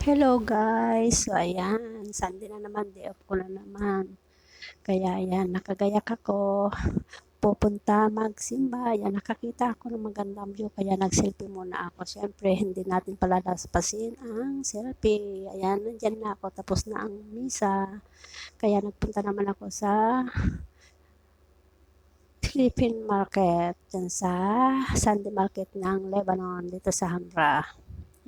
Hello guys! So ayan, Sunday na naman, day off ko na naman. Kaya ayan, nakagayak ako, pupunta magsimba. Ayan, nakakita ako ng magandang view, kaya nag-selfie muna ako. Siyempre, hindi natin palalaspasin ang selfie. Ayan, nandyan na ako, tapos na ang misa. Kaya nagpunta naman ako sa Philippine Market, dyan sa Sunday Market ng Lebanon, dito sa Hamra.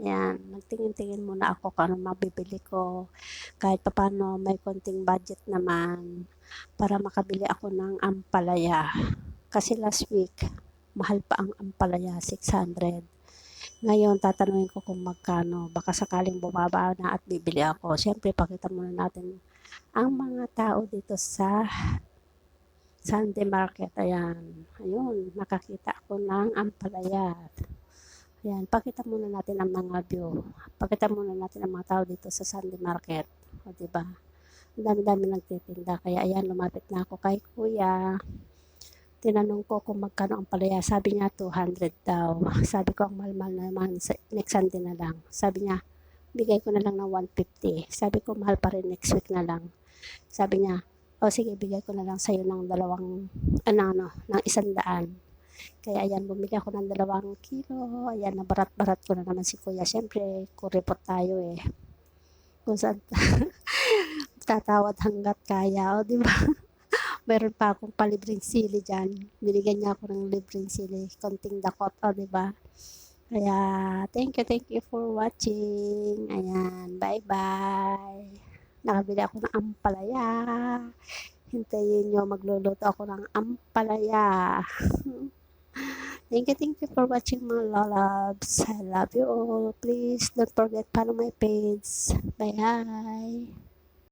Yan, nagtingin-tingin muna ako kung ano mabibili ko. Kahit papaano may konting budget naman para makabili ako ng ampalaya. Kasi last week, mahal pa ang ampalaya, 600. Ngayon, tatanungin ko kung magkano. Baka sakaling bumaba na at bibili ako. Siyempre, pakita muna natin ang mga tao dito sa Sunday Market. Ayan, ayun, nakakita ako ng ampalaya. Ayan, pakita muna natin ang mga view. Pakita muna natin ang mga tao dito sa Sunday Market. O, diba? Ang dami-dami nagtitinda. Kaya ayan, lumapit na ako kay kuya. Tinanong ko kung magkano ang palaya. Sabi niya 200 daw. Sabi ko ang mahal-mahal naman. Next Sunday na lang. Sabi niya, bigay ko na lang ng 150. Sabi ko mahal pa rin, next week na lang. Sabi niya, o sige, bigay ko na lang sa'yo ng ng 100. Kaya ayan, bumili ako ng 2 kilo. Ayan, nabarat-barat ko na naman si kuya. Siyempre, kuripot tayo eh. Kung saan tatawad hanggat kaya. O, di ba? Meron pa akong palibreng sili dyan. Binigyan niya ako ng libreng sili. Konting dakot, o, di ba? Kaya, thank you for watching. Ayan, bye-bye. Nakabili ako ng ampalaya. Hintayin nyo, magluluto ako ng ampalaya. Thank you for watching my loves. I love you all. Please don't forget follow my page. Bye.